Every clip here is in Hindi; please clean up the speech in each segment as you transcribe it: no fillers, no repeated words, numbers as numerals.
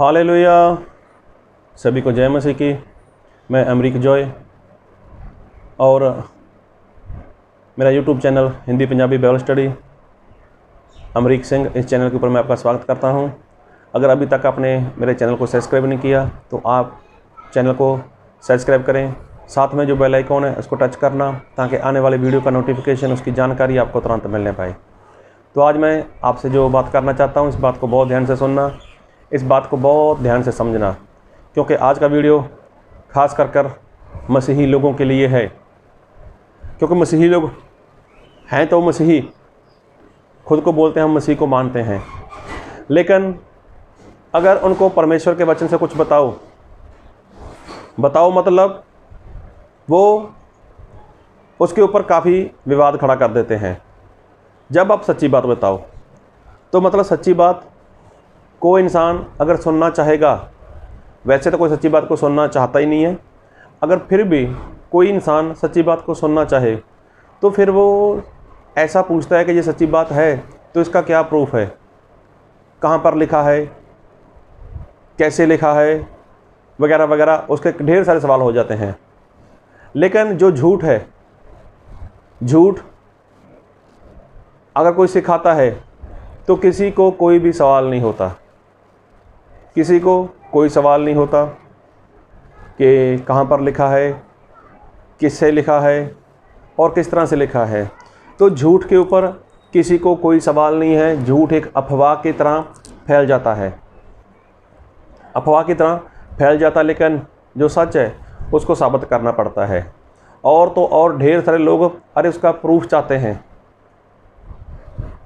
हालेलुया, सभी को जय मसीह की। मैं अमरीक जॉय और मेरा YouTube channel Hindi Punjabi Bible study Amrik Singh, इस चैनल के ऊपर मैं आपका स्वागत करता हूं। अगर अभी तक आपने मेरे चैनल को सब्सक्राइब नहीं किया तो आप चैनल को सब्सक्राइब करें, साथ में जो बेल आइकॉन है उसको टच करना ताकि आने वाले वीडियो का नोटिफिकेशन, उसकी जानकारी आपको तुरंत मिलने पाए। तो आज मैं आपसे जो बात करना चाहता हूँ, इस बात को बहुत ध्यान से सुनना, इस बात को बहुत ध्यान से समझना, क्योंकि आज का वीडियो खास कर मसीही लोगों के लिए है। क्योंकि मसीही लोग हैं तो मसीही, खुद को बोलते हैं हम मसीह को मानते हैं, लेकिन अगर उनको परमेश्वर के वचन से कुछ बताओ मतलब वो उसके ऊपर काफ़ी विवाद खड़ा कर देते हैं। जब आप सच्ची बात बताओ तो मतलब सच्ची बात कोई इंसान अगर सुनना चाहेगा, वैसे तो कोई सच्ची बात को सुनना चाहता ही नहीं है, अगर फिर भी कोई इंसान सच्ची बात को सुनना चाहे तो फिर वो ऐसा पूछता है कि ये सच्ची बात है तो इसका क्या प्रूफ है, कहाँ पर लिखा है, कैसे लिखा है, वगैरह वगैरह, उसके ढेर सारे सवाल हो जाते हैं। लेकिन जो झूठ है, झूठ अगर कोई सिखाता है तो किसी को कोई भी सवाल नहीं होता, किसी को कोई सवाल नहीं होता कि कहाँ पर लिखा है, किससे लिखा है और किस तरह से लिखा है। तो झूठ के ऊपर किसी को कोई सवाल नहीं है। झूठ एक अफवाह की तरह फैल जाता है, अफवाह की तरह फैल जाता, लेकिन जो सच है उसको साबित करना पड़ता है। और तो और ढेर सारे लोग अरे उसका प्रूफ चाहते हैं,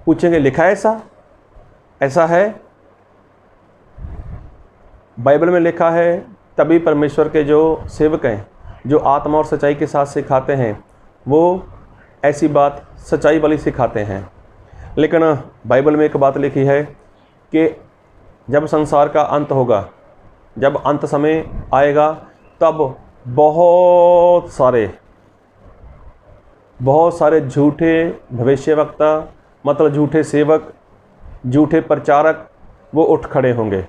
पूछेंगे लिखा है ऐसा है, बाइबल में लिखा है। तभी परमेश्वर के जो सेवक हैं, जो आत्मा और सच्चाई के साथ सिखाते हैं, वो ऐसी बात सच्चाई वाली सिखाते हैं। लेकिन बाइबल में एक बात लिखी है कि जब संसार का अंत होगा, जब अंत समय आएगा, तब बहुत सारे झूठे भविष्यवक्ता, मतलब झूठे सेवक, झूठे प्रचारक वो उठ खड़े होंगे।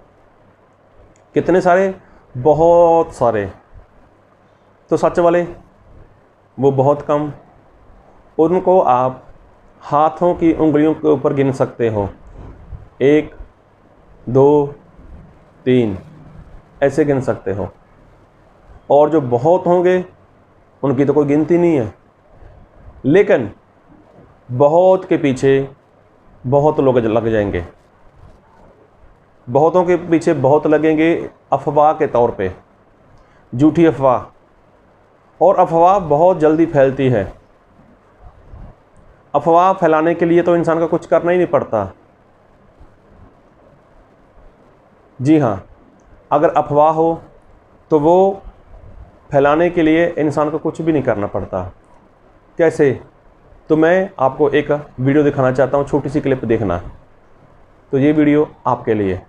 कितने सारे? बहुत सारे। तो सच वाले वो बहुत कम। उनको आप हाथों की उंगलियों के ऊपर गिन सकते हो, 1 2 3 ऐसे गिन सकते हो। और जो बहुत होंगे उनकी तो कोई गिनती नहीं है। लेकिन बहुत के पीछे बहुत लोग लग जाएंगे, बहुतों के पीछे बहुत लगेंगे अफवाह के तौर पे, झूठी अफवाह। और अफवाह बहुत जल्दी फैलती है। अफवाह फैलाने के लिए तो इंसान का कुछ करना ही नहीं पड़ता। जी हाँ, अगर अफवाह हो तो वो फैलाने के लिए इंसान को कुछ भी नहीं करना पड़ता। कैसे? तो मैं आपको एक वीडियो दिखाना चाहता हूँ, छोटी सी क्लिप देखना। तो ये वीडियो आपके लिए।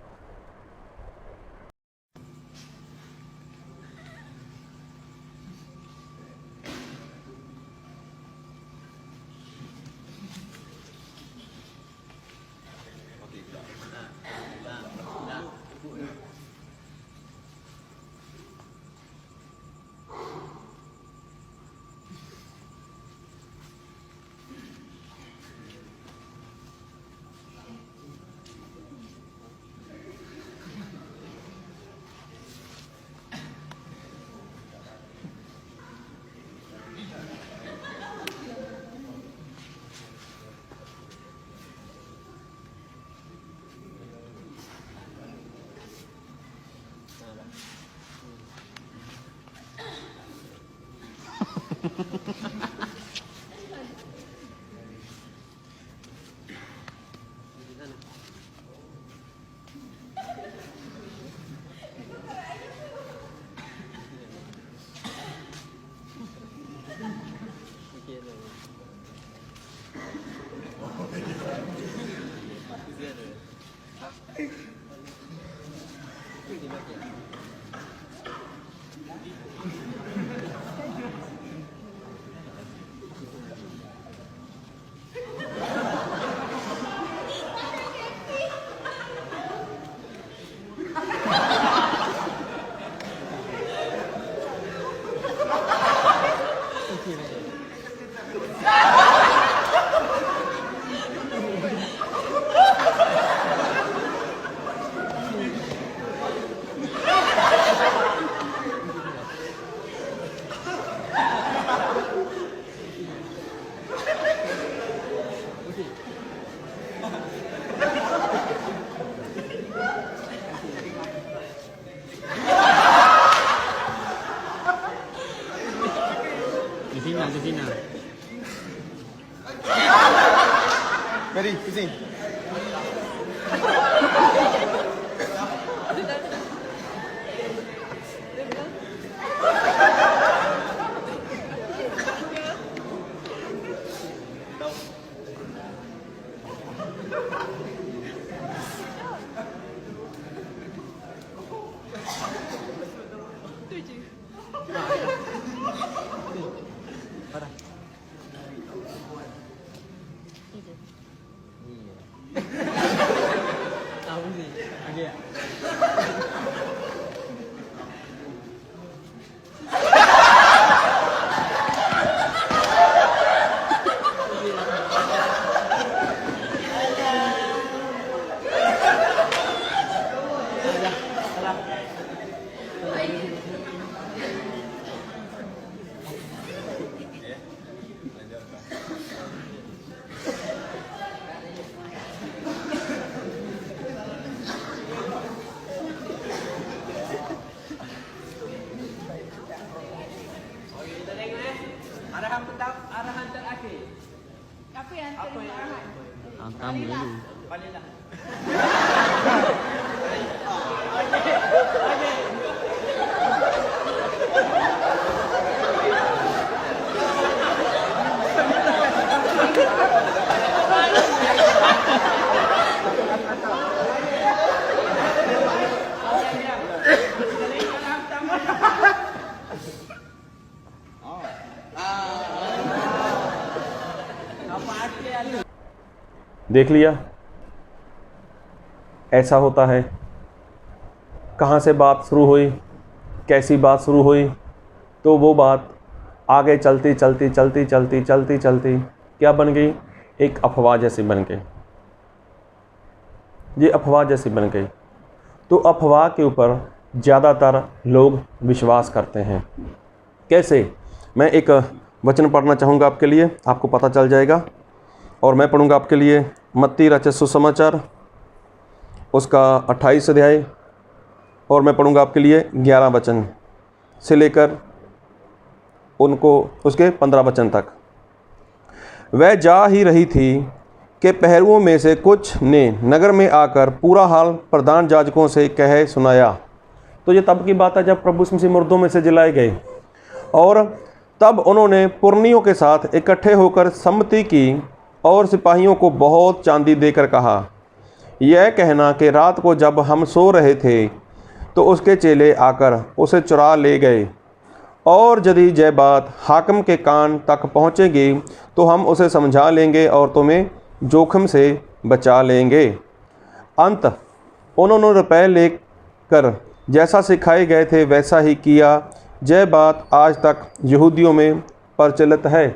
Argentina. Mary, sing. Tahu sih. Oke ya. Arahan terakhir. Apa yang terima arahan? Angkam dulu. Balilah. देख लिया, ऐसा होता है। कहाँ से बात शुरू हुई, कैसी बात शुरू हुई, तो वो बात आगे चलती चलती चलती चलती चलती चलती क्या बन गई, एक अफवाह जैसी बन गई। ये अफवाह जैसी बन गई। तो अफवाह के ऊपर ज़्यादातर लोग विश्वास करते हैं। कैसे? मैं एक वचन पढ़ना चाहूँगा आपके लिए, आपको पता चल जाएगा। और मैं पढ़ूँगा आपके लिए मत्ती रचित सुसमाचार उसका 28 अध्याय, और मैं पढ़ूँगा आपके लिए 11 वचन से लेकर उनको उसके 15 वचन तक। वह जा ही रही थी कि पहरुओं में से कुछ ने नगर में आकर पूरा हाल प्रधान याजकों से कह सुनाया। तो ये तब की बात है जब प्रभु यीशु मसीह मुर्दों में से जिलाए गए, और तब उन्होंने पुरनियों के साथ इकट्ठे होकर सम्मति की और सिपाहियों को बहुत चांदी देकर कहा, यह कहना कि रात को जब हम सो रहे थे तो उसके चेले आकर उसे चुरा ले गए, और यदि यह बात हाकिम के कान तक पहुँचेगी तो हम उसे समझा लेंगे और तुम्हें जोखिम से बचा लेंगे। अंत उन्होंने रुपए लेकर जैसा सिखाए गए थे वैसा ही किया। यह बात आज तक यहूदियों में प्रचलित है।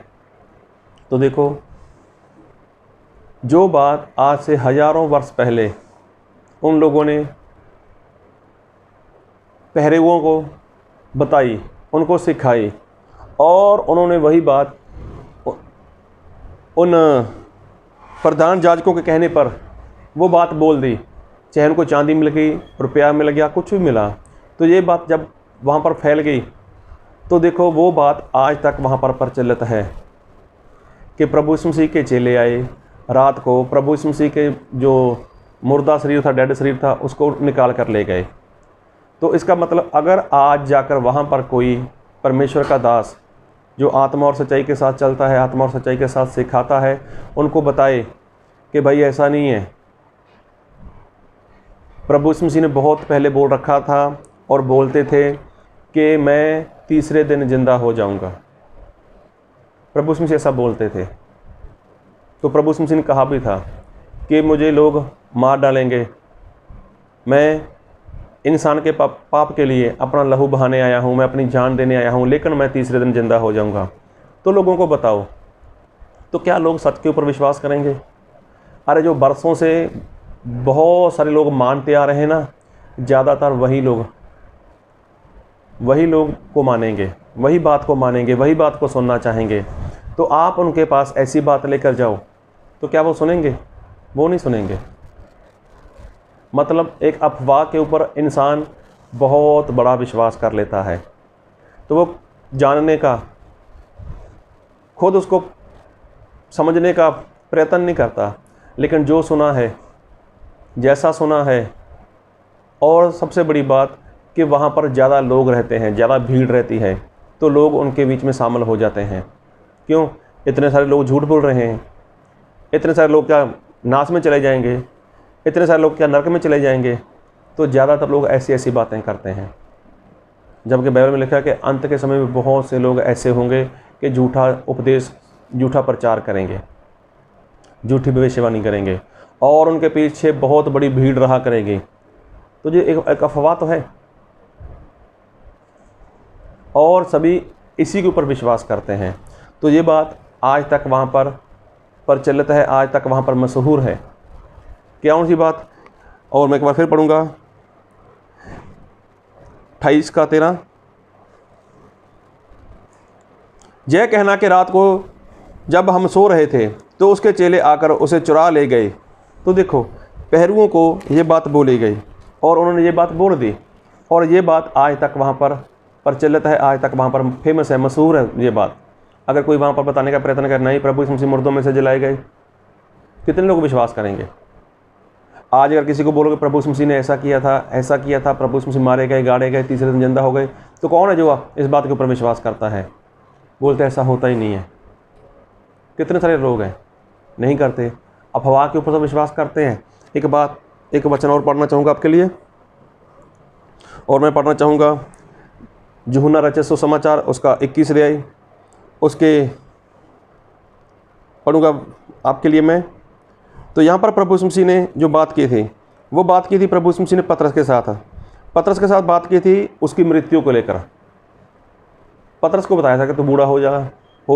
तो देखो, जो बात आज से हज़ारों वर्ष पहले उन लोगों ने पहरेवों को बताई, उनको सिखाई, और उन्होंने वही बात उन प्रधान याजकों के कहने पर वो बात बोल दी, चाहे उनको चांदी मिल गई, रुपया मिल गया, कुछ भी मिला। तो ये बात जब वहाँ पर फैल गई तो देखो वो बात आज तक वहाँ पर प्रचलित है कि प्रभु यीशु मसीह के चेले आए रात को, प्रभु यीशु मसीह के जो मुर्दा शरीर था, डेड शरीर था, उसको निकाल कर ले गए। तो इसका मतलब अगर आज जाकर वहाँ पर कोई परमेश्वर का दास जो आत्मा और सच्चाई के साथ चलता है, आत्मा और सच्चाई के साथ सिखाता है, उनको बताए कि भाई ऐसा नहीं है, प्रभु यीशु मसीह ने बहुत पहले बोल रखा था और बोलते थे कि मैं तीसरे दिन जिंदा हो जाऊंगा। प्रभु यीशु मसीह ऐसा बोलते थे। तो प्रभु यीशु मसीह ने कहा भी था कि मुझे लोग मार डालेंगे, मैं इंसान के पाप के लिए अपना लहू बहाने आया हूँ, मैं अपनी जान देने आया हूँ, लेकिन मैं तीसरे दिन जिंदा हो जाऊँगा। तो लोगों को बताओ, तो क्या लोग सच के ऊपर विश्वास करेंगे? अरे जो बरसों से बहुत सारे लोग मानते आ रहे हैं ना, ज़्यादातर वही लोग को मानेंगे, वही बात को मानेंगे, वही बात को सुनना चाहेंगे। तो आप उनके पास ऐसी बात लेकर जाओ तो क्या वो सुनेंगे? वो नहीं सुनेंगे। मतलब एक अफवाह के ऊपर इंसान बहुत बड़ा विश्वास कर लेता है। तो वो जानने का खुद उसको समझने का प्रयत्न नहीं करता, लेकिन जो सुना है, जैसा सुना है, और सबसे बड़ी बात कि वहाँ पर ज़्यादा लोग रहते हैं, ज़्यादा भीड़ रहती है, तो लोग उनके बीच में शामिल हो जाते हैं। क्यों? इतने सारे लोग झूठ बोल रहे हैं, इतने सारे लोग क्या नाश में चले जाएंगे, इतने सारे लोग क्या नरक में चले जाएंगे, तो ज़्यादातर लोग ऐसी ऐसी बातें करते हैं। जबकि बाइबल में लिखा है कि अंत के समय में बहुत से लोग ऐसे होंगे कि झूठा उपदेश, झूठा प्रचार करेंगे, झूठी भविष्यवाणी करेंगे, और उनके पीछे बहुत बड़ी भीड़ रहा करेगी। तो ये एक अफवाह तो है, और सभी इसी के ऊपर विश्वास करते हैं। तो ये बात आज तक वहाँ पर प्रचलित है, आज तक वहाँ पर मशहूर है। क्या कौन सी बात? और मैं एक बार फिर पढ़ूँगा 28:13। यह कहना कि रात को जब हम सो रहे थे तो उसके चेले आकर उसे चुरा ले गए। तो देखो, पहरुओं को ये बात बोली गई और उन्होंने ये बात बोल दी, और ये बात आज तक वहाँ पर प्रचलित है, आज तक वहाँ पर फेमस है, मशहूर है ये बात। अगर कोई वहाँ पर बताने का प्रयत्न करे नहीं, प्रभु यीशु मसीह मुर्दों में से जलाए गए, कितने लोग विश्वास करेंगे? आज अगर किसी को बोलोगे प्रभु यीशु मसीह ने ऐसा किया था, ऐसा किया था, प्रभु यीशु मसीह मारे गए, गाड़े गए, तीसरे दिन जिंदा हो गए, तो कौन है जो इस बात के ऊपर विश्वास करता है? बोलते ऐसा होता ही नहीं है। कितने सारे लोग हैं नहीं करते, अफवाह के ऊपर तो विश्वास करते हैं। एक वचन और पढ़ना चाहूँगा आपके लिए, और मैं पढ़ना चाहूँगा यूहन्ना रचित सुसमाचार उसका 21 अध्याय, उसके पढ़ूँगा आपके लिए मैं। तो यहाँ पर प्रभु यीशु मसीह ने जो बात की थी, वो बात की थी प्रभु यीशु मसीह ने पतरस के साथ बात की थी उसकी मृत्यु को लेकर। पतरस को बताया था कि तू बूढ़ा हो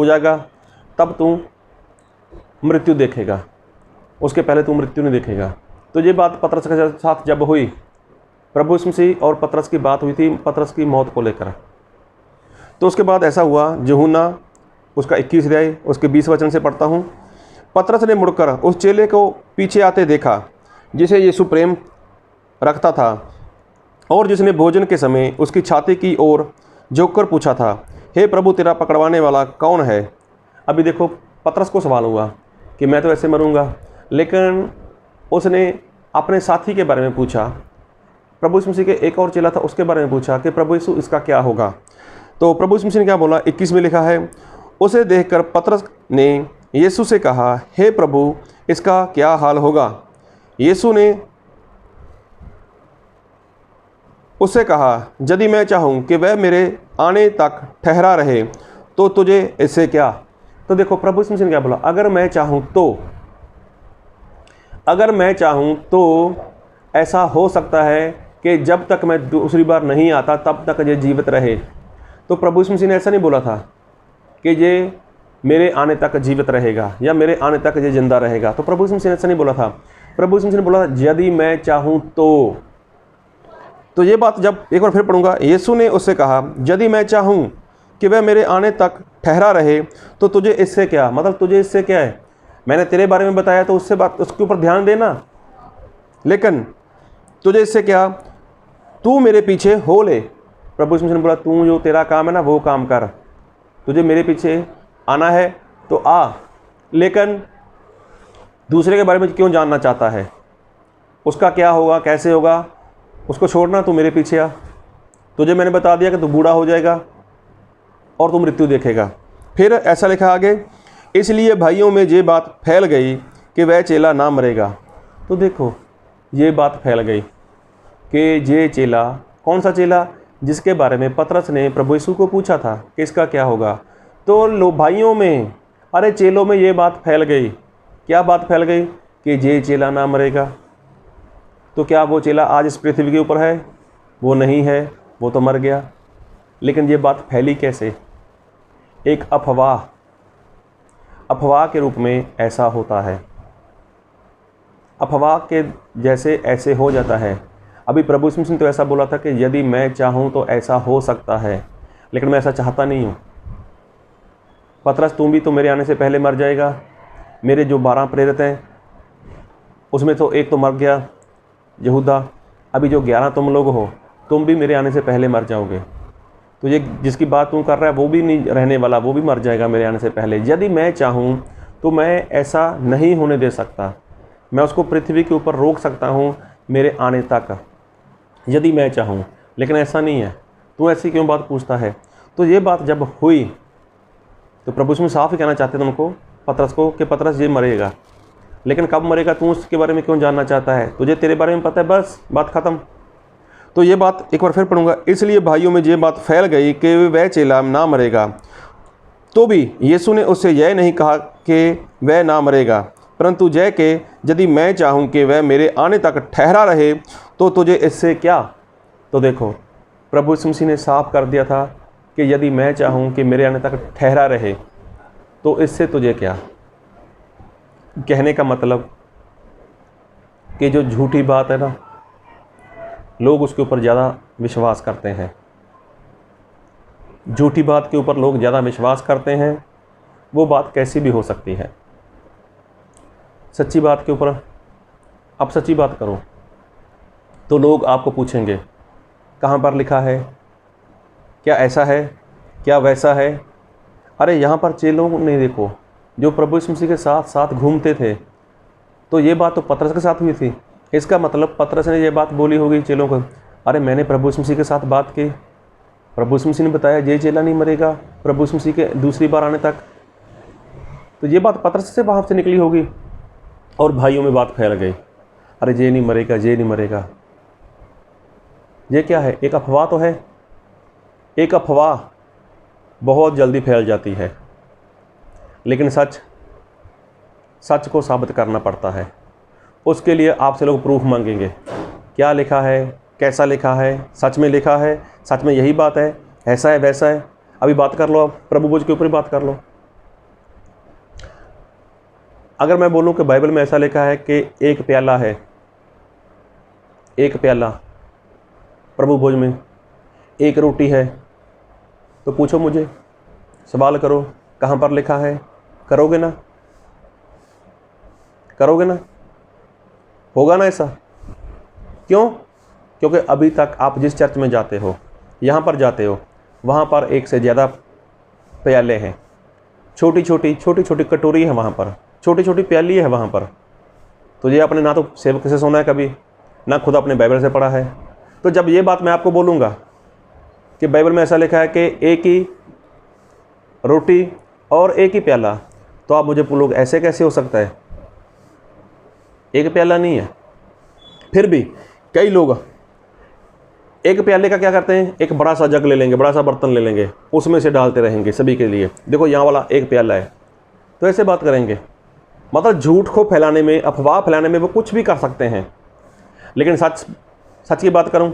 जाएगा तब तू मृत्यु देखेगा, उसके पहले तू मृत्यु नहीं देखेगा। तो ये बात पतरस के साथ जब हुई, प्रभु यीशु मसीह और पतरस की बात हुई थी पतरस की मौत को लेकर। तो उसके बाद ऐसा हुआ, यूहन्ना उसका 21 अध्याय उसके 20 वचन से पढ़ता हूँ। पतरस ने मुड़कर उस चेले को पीछे आते देखा जिसे यीशु प्रेम रखता था, और जिसने भोजन के समय उसकी छाती की ओर झुककर पूछा था, हे प्रभु, तेरा पकड़वाने वाला कौन है? अभी देखो, पतरस को सवाल हुआ कि मैं तो ऐसे मरूंगा, लेकिन उसने अपने साथी के बारे में पूछा। प्रभु यीशु मसीह के एक और चेला था, उसके बारे में पूछा कि प्रभु यीशु इसका क्या होगा? तो प्रभु यीशु मसीह ने क्या बोला? 21 में लिखा है, उसे देखकर पतरस ने यीशु से कहा, हे प्रभु, इसका क्या हाल होगा? यीशु ने उससे कहा, यदि मैं चाहूँ कि वह मेरे आने तक ठहरा रहे तो तुझे इससे क्या? तो देखो, प्रभु यीशु मसीह ने क्या बोला? अगर मैं चाहूँ तो ऐसा हो सकता है कि जब तक मैं दूसरी बार नहीं आता तब तक ये जीवित रहे। तो प्रभु यीशु मसीह ने ऐसा नहीं बोला था कि ये मेरे आने तक जीवित रहेगा या मेरे आने तक ये जिंदा रहेगा। तो प्रभु यीशु मसीह ने ऐसा नहीं बोला था। प्रभु यीशु मसीह ने बोला यदि मैं चाहूँ तो ये बात जब एक बार फिर पढ़ूंगा, यीशु ने उससे कहा, यदि मैं चाहूँ कि वह मेरे आने तक ठहरा रहे तो तुझे इससे क्या? मतलब तुझे इससे क्या है? मैंने तेरे बारे में बताया तो उसके ऊपर ध्यान देना, लेकिन तुझे इससे क्या? तू मेरे पीछे हो ले। प्रभु यीशु मसीह ने बोला, तू जो तेरा काम है ना वो काम कर, तुझे मेरे पीछे आना है तो आ, लेकिन दूसरे के बारे में क्यों जानना चाहता है? उसका क्या होगा, कैसे होगा, उसको छोड़ना, तू मेरे पीछे आ। तुझे मैंने बता दिया कि तू बूढ़ा हो जाएगा और तू मृत्यु देखेगा। फिर ऐसा लिखा आगे, इसलिए भाइयों में ये बात फैल गई कि वह चेला ना मरेगा। तो देखो, ये बात फैल गई कि ये चेला, कौन सा चेला? जिसके बारे में पतरस ने प्रभु यीशु को पूछा था कि इसका क्या होगा। तो भाइयों में, अरे चेलों में ये बात फैल गई। क्या बात फैल गई? कि ये चेला ना मरेगा। तो क्या वो चेला आज इस पृथ्वी के ऊपर है? वो नहीं है, वो तो मर गया। लेकिन ये बात फैली कैसे? एक अफवाह के रूप में ऐसा होता है। अफवाह के जैसे ऐसे हो जाता है। अभी प्रभु यीशु ने तो ऐसा बोला था कि यदि मैं चाहूँ तो ऐसा हो सकता है, लेकिन मैं ऐसा चाहता नहीं हूँ। पतरस, तुम भी तो मेरे आने से पहले मर जाएगा। मेरे जो 12 प्रेरित हैं उसमें तो एक तो मर गया, यहूदा। अभी जो 11 तुम लोग हो, तुम भी मेरे आने से पहले मर जाओगे। तो ये जिसकी बात तू कर रहा है वो भी नहीं रहने वाला, वो भी मर जाएगा मेरे आने से पहले। यदि मैं चाहूँ तो मैं ऐसा नहीं होने दे सकता, मैं उसको पृथ्वी के ऊपर रोक सकता हूँ मेरे आने तक, यदि मैं चाहूँ। लेकिन ऐसा नहीं है। तू ऐसी क्यों बात पूछता है? तो ये बात जब हुई तो प्रभु इसमें साफ ही कहना चाहते थे उनको, पतरस को, कि पतरस ये मरेगा। लेकिन कब मरेगा तू उसके बारे में क्यों जानना चाहता है? तुझे तेरे बारे में पता है, बस बात ख़त्म। तो ये बात एक बार फिर पढ़ूंगा। इसलिए भाइयों में ये बात फैल गई कि वह चेला ना मरेगा। तो भी यीशु ने उससे यह नहीं कहा कि वह ना मरेगा, परंतु जय के यदि मैं चाहूँ कि वह मेरे आने तक ठहरा रहे तो तुझे इससे क्या? तो देखो, प्रभु यीशु मसीह ने साफ कर दिया था कि यदि मैं चाहूँ कि मेरे आने तक ठहरा रहे तो इससे तुझे क्या। कहने का मतलब कि जो झूठी बात है ना, लोग उसके ऊपर ज़्यादा विश्वास करते हैं। झूठी बात के ऊपर लोग ज़्यादा विश्वास करते हैं, वो बात कैसी भी हो सकती है। सच्ची बात के ऊपर आप सच्ची बात करो तो लोग आपको पूछेंगे कहाँ पर लिखा है, क्या ऐसा है, क्या वैसा है। अरे यहाँ पर चेलों ने देखो जो प्रभु यीशु मसीह के साथ साथ घूमते थे, तो ये बात तो पतरस के साथ हुई थी। इसका मतलब पतरस ने ये बात बोली होगी चेलों को, अरे मैंने प्रभु यीशु मसीह के साथ बात की, प्रभु यीशु मसीह ने बताया ये चेला नहीं मरेगा प्रभु यीशु मसीह के दूसरी बार आने तक। तो ये बात पतरस से वहाँ से निकली होगी और भाइयों में बात फैल गई, अरे ये नहीं मरेगा, ये नहीं मरेगा। ये क्या है? एक अफवाह तो है। एक अफवाह बहुत जल्दी फैल जाती है, लेकिन सच को साबित करना पड़ता है। उसके लिए आपसे लोग प्रूफ मांगेंगे, क्या लिखा है, कैसा लिखा है, सच में लिखा है, सच में यही बात है, ऐसा है वैसा है। अभी बात कर लो, आप प्रभु भोज के ऊपर ही बात कर लो। अगर मैं बोलूं कि बाइबल में ऐसा लिखा है कि एक प्याला है, एक प्याला प्रभु भोज में, एक रोटी है, तो पूछो मुझे, सवाल करो कहाँ पर लिखा है? करोगे ना? करोगे ना? होगा ना ऐसा? क्यों? क्योंकि अभी तक आप जिस चर्च में जाते हो, यहाँ पर जाते हो, वहाँ पर एक से ज़्यादा प्याले हैं, छोटी छोटी कटोरी है वहाँ पर, छोटी छोटी प्याली है वहाँ पर। तो ये आपने ना तो सेवक से सुना है कभी, ना खुद अपने बाइबल से पढ़ा है। तो जब ये बात मैं आपको बोलूँगा कि बाइबल में ऐसा लिखा है कि एक ही रोटी और एक ही प्याला, तो आप मुझे बोलोगे ऐसे कैसे हो सकता है? एक प्याला नहीं है। फिर भी कई लोग एक प्याले का क्या करते हैं, एक बड़ा सा जग ले लेंगे, बड़ा सा बर्तन ले लेंगे, उसमें से डालते रहेंगे सभी के लिए, देखो यहाँ वाला एक प्याला है। तो ऐसे बात करेंगे। मतलब झूठ को फैलाने में, अफवाह फैलाने में वो कुछ भी कर सकते हैं। लेकिन सच की बात करूं,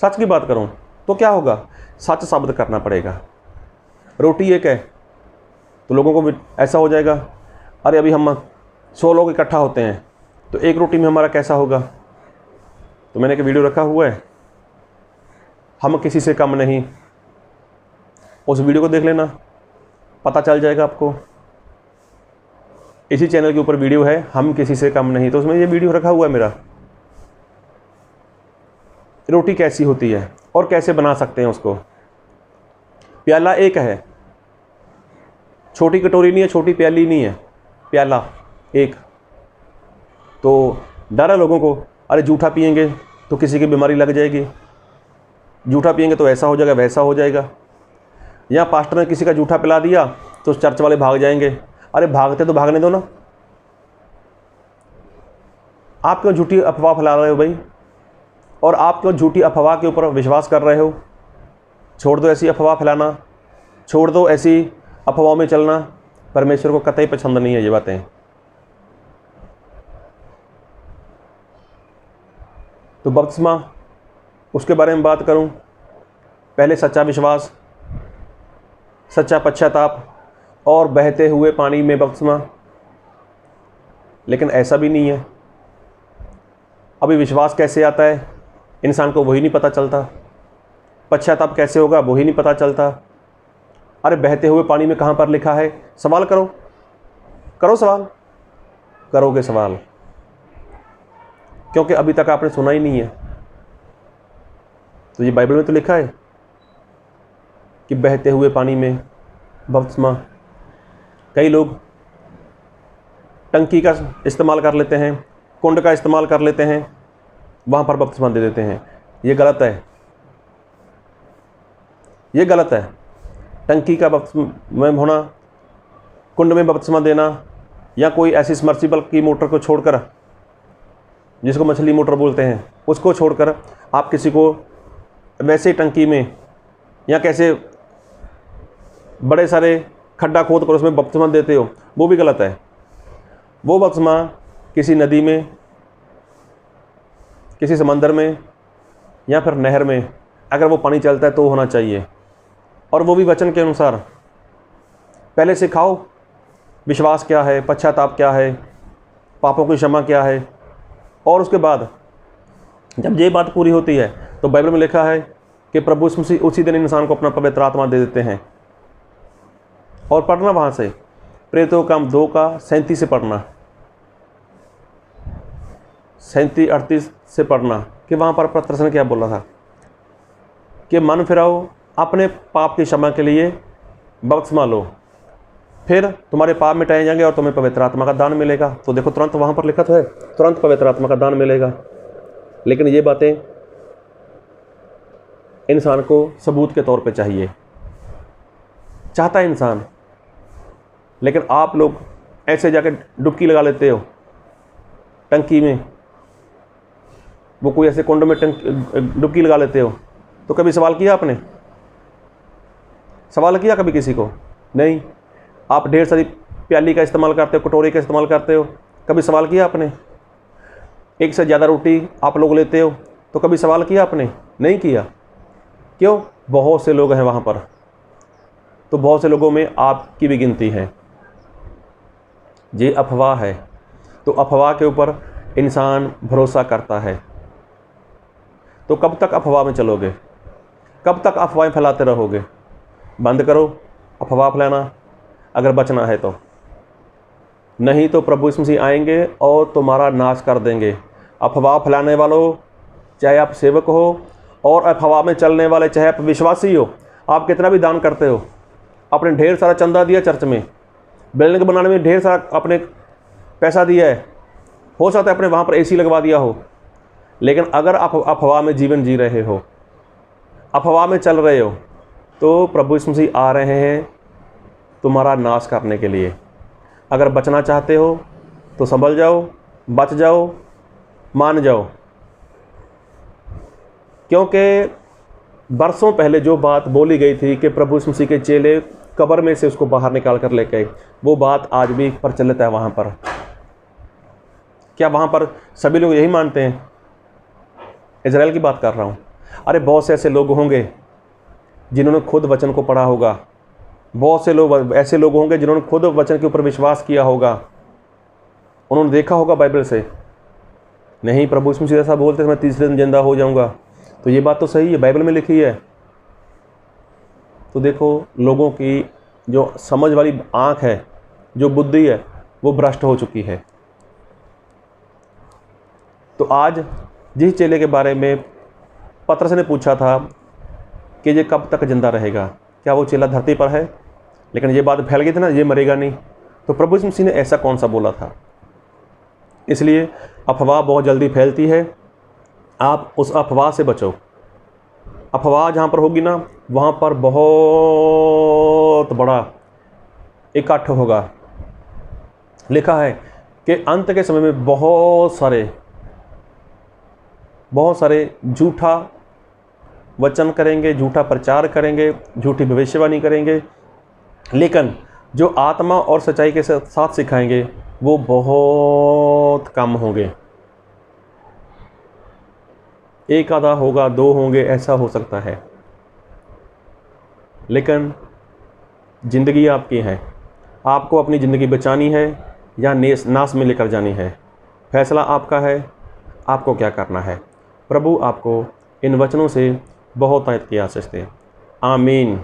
सच की बात करूं तो क्या होगा? सच साबित करना पड़ेगा। रोटी एक है तो लोगों को भी ऐसा हो जाएगा, अरे अभी हम 100 लोग इकट्ठा होते हैं तो एक रोटी में हमारा कैसा होगा? तो मैंने एक वीडियो रखा हुआ है, हम किसी से कम नहीं। उस वीडियो को देख लेना, पता चल जाएगा आपको। इसी चैनल के ऊपर वीडियो है, हम किसी से कम नहीं, तो उसमें ये वीडियो रखा हुआ है मेरा। रोटी कैसी होती है और कैसे बना सकते हैं उसको। प्याला एक है, छोटी कटोरी नहीं है, छोटी प्याली नहीं है, प्याला एक। तो डर है लोगों को, अरे जूठा पिएंगे तो किसी की बीमारी लग जाएगी, जूठा पिएंगे तो ऐसा हो जाएगा वैसा हो जाएगा, या पास्टर ने किसी का जूठा पिला दिया तो चर्च वाले भाग जाएंगे। अरे भागते तो भागने दो ना, आप क्यों झूठी अफवाह फैला रहे हो भाई? और आप क्यों झूठी अफवाह के ऊपर विश्वास कर रहे हो? छोड़ दो ऐसी अफवाह फैलाना, छोड़ दो ऐसी अफवाहों में चलना। परमेश्वर को कतई पसंद नहीं है ये बातें। तो बपतिस्मा, उसके बारे में बात करूं, पहले सच्चा विश्वास, सच्चा पश्चाताप और बहते हुए पानी में बपतिस्मा। लेकिन ऐसा भी नहीं है। अभी विश्वास कैसे आता है इंसान को वही नहीं पता चलता, पश्चाताप कैसे होगा वही नहीं पता चलता। अरे बहते हुए पानी में कहाँ पर लिखा है? सवाल करो, करो सवाल, करोगे सवाल, क्योंकि अभी तक आपने सुना ही नहीं है। तो ये बाइबल में तो लिखा है, कि बहते हुए पानी में बपतिस्मा, कई लोग टंकी का इस्तेमाल कर लेते हैं, कुंड का इस्तेमाल कर लेते हैं, वहाँ पर बपतिस्मा दे देते हैं। ये गलत है, ये गलत है। टंकी का बपतिस्मा में होना, कुंड में बपतिस्मा देना, या कोई ऐसी सबमर्सिबल की मोटर को छोड़कर, जिसको मछली मोटर बोलते हैं, उसको छोड़कर आप किसी को वैसे टंकी में या कैसे बड़े सारे खड्डा खोद कर उसमें बपतिस्मा देते हो, वो भी गलत है। वो बपतिस्मा किसी नदी में, किसी समंदर में या फिर नहर में अगर वो पानी चलता है तो होना चाहिए, और वो भी वचन के अनुसार। पहले सिखाओ विश्वास क्या है, पश्चाताप क्या है, पापों की क्षमा क्या है, और उसके बाद जब ये बात पूरी होती है तो बाइबल में लिखा है कि प्रभु यीशु मसीह उसी दिन इंसान को अपना पवित्र आत्मा दे देते हैं। और पढ़ना वहाँ से प्रेरितों का काम 2 का 37 से पढ़ना, 37-38 से पढ़ना कि वहाँ पर पतरस ने क्या बोला था कि मन फिराओ, अपने पाप की क्षमा के लिए बपतिस्मा लो, फिर तुम्हारे पाप मिटाए जाएंगे और तुम्हें पवित्र आत्मा का दान मिलेगा। तो देखो तुरंत वहाँ पर लिखा तो है, तुरंत पवित्र आत्मा का दान मिलेगा। लेकिन ये बातें इंसान को सबूत के तौर पे चाहिए, चाहता है इंसान, लेकिन आप लोग ऐसे जाके डुबकी लगा लेते हो टंकी में, वो कोई ऐसे कुंड में डुबकी लगा लेते हो। तो कभी सवाल किया आपने? सवाल किया कभी किसी को? नहीं। आप ढेर सारी प्याली का इस्तेमाल करते हो, कटोरी का इस्तेमाल करते हो, कभी सवाल किया आपने? एक से ज़्यादा रोटी आप लोग लेते हो, तो कभी सवाल किया आपने? नहीं किया। क्यों? बहुत से लोग हैं वहाँ पर, तो बहुत से लोगों में आपकी भी गिनती है। ये अफवाह है, तो अफवाह के ऊपर इंसान भरोसा करता है। तो कब तक अफवाह में चलोगे? कब तक अफवाहें फैलाते रहोगे? बंद करो अफवाह फैलाना अगर बचना है तो, नहीं तो प्रभु यीशु मसीह आएंगे और तुम्हारा नाश कर देंगे। अफवाह फैलाने वालों, चाहे आप सेवक हो, और अफवाह में चलने वाले, चाहे आप विश्वासी हो, आप कितना भी दान करते हो, आपने ढेर सारा चंदा दिया चर्च में, बिल्डिंग बनाने में ढेर सारा आपने पैसा दिया है, हो सकता है आपने वहाँ पर एसी लगवा दिया हो, लेकिन अगर आप अफवाह में जीवन जी रहे हो, अफवाह में चल रहे हो, तो प्रभु यीशु मसीह आ रहे हैं तुम्हारा नाश करने के लिए। अगर बचना चाहते हो तो संभल जाओ, बच जाओ, मान जाओ, क्योंकि बरसों पहले जो बात बोली गई थी कि प्रभु यीशु मसीह के चेले कब्र में से उसको बाहर निकाल कर लेके आए, वो बात आज भी प्रचलित है वहाँ पर। क्या वहाँ पर सभी लोग यही मानते हैं? इजराइल की बात कर रहा हूँ। अरे बहुत से ऐसे लोग होंगे जिन्होंने खुद वचन को पढ़ा होगा, बहुत से लोग ऐसे लोग होंगे जिन्होंने खुद वचन के ऊपर विश्वास किया होगा, उन्होंने देखा होगा बाइबल से, नहीं प्रभु यीशु मसीह ऐसा बोलते मैं तीसरे दिन जिंदा हो जाऊंगा, तो ये बात तो सही है, बाइबल में लिखी है। तो देखो लोगों की जो समझ वाली आँख है, जो बुद्धि है, वो भ्रष्ट हो चुकी है। तो आज जिस चेले के बारे में पतरस ने पूछा था कि ये कब तक जिंदा रहेगा, क्या वो चेला धरती पर है? लेकिन ये बात फैल गई थी ना, ये मरेगा नहीं। तो प्रभु यीशु मसीह ने ऐसा कौन सा बोला था? इसलिए अफवाह बहुत जल्दी फैलती है, आप उस अफवाह से बचो। अफवाह जहाँ पर होगी ना, वहाँ पर बहुत बड़ा इकट्ठ होगा। लिखा है कि अंत के समय में बहुत सारे झूठा वचन करेंगे, झूठा प्रचार करेंगे, झूठी भविष्यवाणी करेंगे, लेकिन जो आत्मा और सच्चाई के साथ सिखाएंगे वो बहुत कम होंगे। एक आधा होगा, 2 होंगे, ऐसा हो सकता है। लेकिन ज़िंदगी आपकी है, आपको अपनी ज़िंदगी बचानी है या नाश में लेकर जानी है, फैसला आपका है, आपको क्या करना है। प्रभु आपको इन वचनों से बहुत आयत की आशीष दे। आमीन।